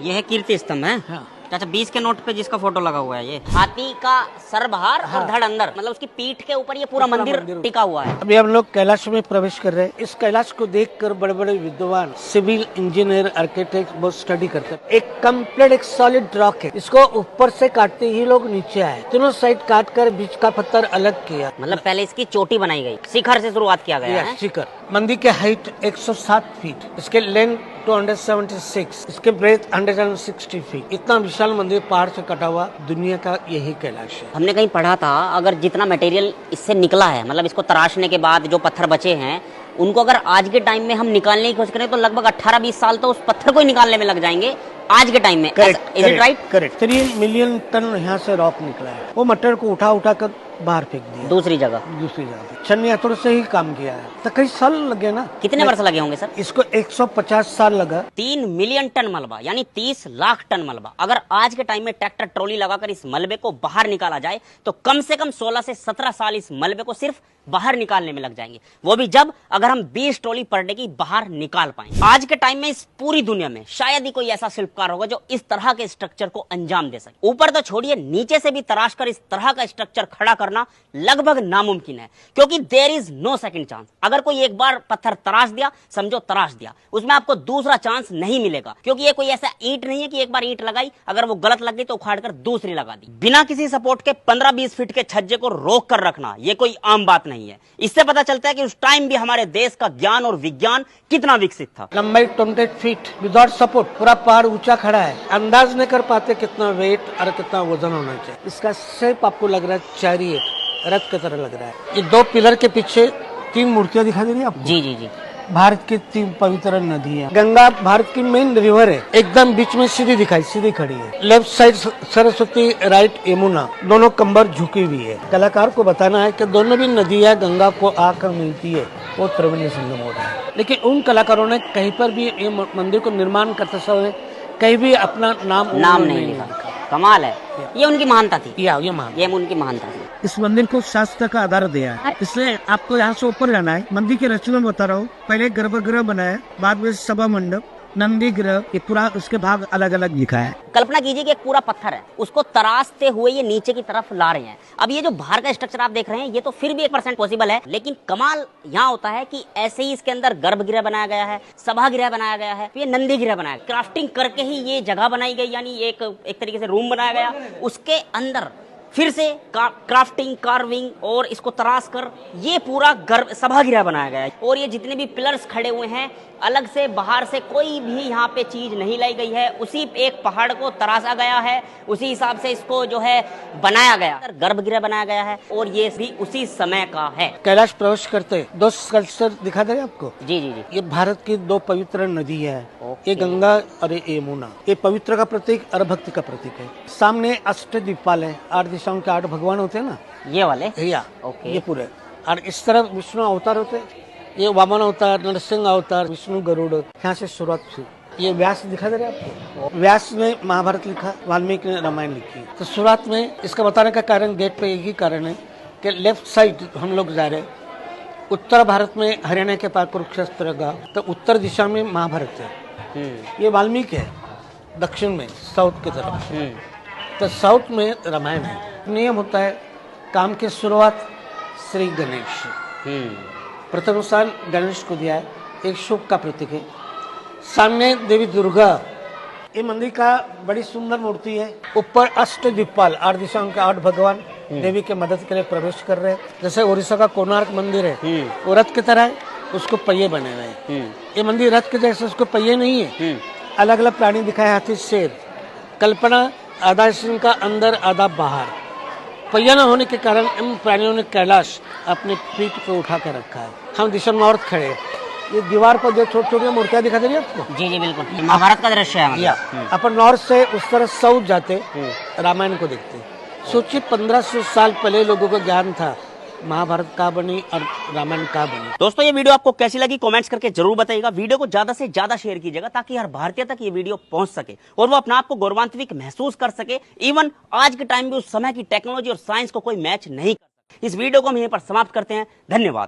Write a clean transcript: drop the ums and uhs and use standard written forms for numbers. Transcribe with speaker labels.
Speaker 1: ये है कीर्ति स्तंभ है।
Speaker 2: हाँ।
Speaker 1: अच्छा, 20 के नोट पे जिसका फोटो लगा हुआ है, ये हाथी का सर बाहर और धड़ अंदर, मतलब उसकी पीठ के ऊपर ये पूरा मंदिर टिका हुआ है।
Speaker 2: अभी हम लोग कैलाश में प्रवेश कर रहे हैं। इस कैलाश को देखकर बड़े बड़े विद्वान, सिविल इंजीनियर, आर्किटेक्ट बहुत स्टडी करते हैं। एक कंप्लीट एक सॉलिड रॉक है। इसको ऊपर से काटते ही लोग नीचे आए, तीनों साइड काट कर बीच का पत्थर अलग किया।
Speaker 1: मतलब पहले इसकी चोटी बनाई गई, शिखर से शुरुआत किया गया है।
Speaker 2: शिखर। मंदिर के हाइट 107 फीट, इसके लेंथ 276, इसके ब्रेथ 160 फीट। इतना विशाल मंदिर पहाड़ से कटा हुआ दुनिया का यही कैलाश है।
Speaker 1: हमने कहीं पढ़ा था, अगर जितना मटेरियल इससे निकला है, मतलब इसको तराशने के बाद जो पत्थर बचे हैं, उनको अगर आज के टाइम में हम निकालने की कोशिश करें तो लगभग 18-20 साल तो उस पत्थर को ही निकालने में लग जाएंगे आज के टाइम में। Is it right?
Speaker 2: Correct. 3 million ton यहाँ से रॉक निकला है। वो मटेरियल को उठा कर बाहर फेंक दिया
Speaker 1: दूसरी जगह।
Speaker 2: छन्नी हथौड़े से ही काम किया है। तो कई साल लगे ना।
Speaker 1: कितने वर्ष लगे होंगे सर?
Speaker 2: इसको 150 साल लगा।
Speaker 1: 3 मिलियन टन मलबा, यानी 30 लाख टन मलबा। अगर आज के टाइम में ट्रैक्टर ट्रॉली लगाकर इस मलबे को बाहर निकाला जाए तो कम से कम 16 से 17 साल इस मलबे को सिर्फ बाहर निकालने में लग जाएंगे। वो भी जब अगर हम 20 ट्रॉली पर डे की बाहर निकाल पाए। आज के टाइम में इस पूरी दुनिया में शायद ही कोई ऐसा शिल्पकार होगा जो इस तरह के स्ट्रक्चर को अंजाम दे सके। ऊपर तो छोड़िए, नीचे से भी तराश कर इस तरह का स्ट्रक्चर खड़ा करना लगभग नामुमकिन है, क्योंकि there is no second chance. अगर कोई एक बार पत्थर तराश दिया, समझो तराश दिया, उसमें आपको दूसरा चांस नहीं मिलेगा, क्योंकि ये कोई ऐसा ईंट नहीं है कि एक बार ईंट लगाई, अगर वो गलत लग गई तो उखाड़ कर दूसरी लगा दी। बिना किसी सपोर्ट के 15-20 फीट के छज्जे को रोक कर रखना ये कोई आम बात नहीं है। इससे पता चलता है कि उस टाइम भी हमारे देश का ज्ञान और विज्ञान कितना विकसित था।
Speaker 2: लंबाई 28 फीट विदाउट सपोर्ट, पूरा पहाड़ ऊंचा खड़ा है। अंदाज नहीं कर पाते कितना वेट और कितना वजन होना चाहिए। इसका शेप आपको लग रहा है चैरियट, रथ की तरह लग रहा है। ये 2 पिलर के पीछे 3 मूर्तियां दिखाई दे रही है आपको?
Speaker 1: जी जी जी।
Speaker 2: भारत की 3 पवित्र नदी है। गंगा भारत की मेन रिवर है, एकदम बीच में सीधी खड़ी है। Left side Saraswati, right Yamuna, दोनों कंबर झुकी हुई है। कलाकार को बताना है कि दोनों भी नदियां गंगा को आकर मिलती है, वो त्रिवेणी संगम हो रहा है। लेकिन उन कलाकारों ने कहीं पर भी ये मंदिर को निर्माण करते समय कहीं भी अपना नाम नहीं लिखा।
Speaker 1: कमाल है, ये उनकी महानता थी।
Speaker 2: ये
Speaker 1: उनकी महानता थी।
Speaker 2: इस मंदिर को शास्त्र का आधार दिया है, इसलिए आपको यहाँ से ऊपर जाना है। मंदिर के रचना बता रहा हूँ। पहले गर्भगृह बनाया, बाद में सभा मंडप, नंदी ग्रह, ये पूरा उसके भाग अलग अलग लिखा है।
Speaker 1: कल्पना कीजिए कि एक पूरा पत्थर है, उसको तराशते हुए ये नीचे की तरफ ला रहे हैं। अब ये जो बाहर का स्ट्रक्चर आप देख रहे हैं, ये तो फिर भी 1% पॉसिबल है, लेकिन कमाल यहाँ होता है कि ऐसे ही इसके अंदर गर्भगृह बनाया गया है, सभागृह बनाया गया है, ये नंदी गृह बनाया गया, क्राफ्टिंग करके ही ये जगह बनाई गई, यानी एक तरीके से रूम बनाया गया। उसके अंदर फिर से क्राफ्टिंग, कार्विंग और इसको तराश कर ये पूरा सभागृह बनाया गया है। और ये जितने भी पिलर्स खड़े हुए हैं, अलग से बाहर से कोई भी यहाँ पे चीज नहीं लाई गई है। उसी एक पहाड़ को तराशा गया है, उसी हिसाब से इसको जो है बनाया गया, गर्भगृह बनाया गया है, और ये भी उसी समय का है।
Speaker 2: कैलाश प्रवेश करते 2 स्कल्पचर दिखा दे रहे आपको?
Speaker 1: जी जी जी।
Speaker 2: ये भारत की 2 पवित्र नदी है, ये गंगा और ये यमुना। ये पवित्र का प्रतीक और भक्ति का प्रतीक है। सामने अष्टदिक्पाल है, 8 दिशाओं के 8 भगवान होते हैं ना, ये वाले ये पूरे। और इस तरफ विष्णु अवतार होते, ये वामन अवतार, नरसिंह अवतार, विष्णु गरुड़। यहाँ से शुरुआत हुई। ये व्यास दिखा दे रहे आपको? व्यास ने महाभारत लिखा, वाल्मीकि ने रामायण लिखी। तो शुरुआत में इसका बताने का कारण, गेट पे एक ही कारण है कि लेफ्ट साइड हम लोग जा रहे, उत्तर भारत में हरियाणा के पास कुरुक्षेत्र का, तो उत्तर दिशा में महाभारत है, ये वाल्मीकि है। दक्षिण में साउथ की तरफ, तो साउथ में रामायण है। नियम होता है, काम की शुरुआत श्री गणेश, प्रथम स्थान गणेश को दिया है, एक शुभ का प्रतीक है। सामने देवी दुर्गा, ये मंदिर का बड़ी सुंदर मूर्ति है। ऊपर अष्टदिक्पाल, 8 दिशाओं के 8 भगवान देवी के मदद के लिए प्रवेश कर रहे हैं। जैसे उड़ीसा का कोणार्क मंदिर है, वो रथ की तरह है, उसको पहिए बने हुए हैं। ये मंदिर रथ के जैसे, उसको पहिए नहीं है। अलग अलग प्राणी दिखाए, हाथी, शेर। कल्पना आधा सिंह का अंदर, आधा बाहर। पहिया न होने के कारण इन प्राणियों ने कैलाश अपने पीठ पे उठा कर रखा है। हम दिशा नॉर्थ खड़े हैं। ये दीवार पर जो छोटी छोटी मूर्तियां दिखा दे रही है आपको?
Speaker 1: जी जी बिल्कुल, महाभारत का दृश्य है।
Speaker 2: अपन नॉर्थ से उस तरह साउथ जाते, रामायण को देखते। सोचिए 1500 साल पहले लोगों को ज्ञान था महाभारत का बनी और रामायण का बनी।
Speaker 1: दोस्तों, ये वीडियो आपको कैसी लगी कमेंट्स करके जरूर बताइएगा। वीडियो को ज्यादा से ज्यादा शेयर कीजिएगा ताकि हर भारतीय तक ये वीडियो पहुंच सके और वो अपने आप को गौरवान्वित महसूस कर सके। इवन आज के टाइम में उस समय की टेक्नोलॉजी और साइंस को कोई मैच नहीं कर सकता। इस वीडियो को हम यहीं पर समाप्त करते हैं। धन्यवाद।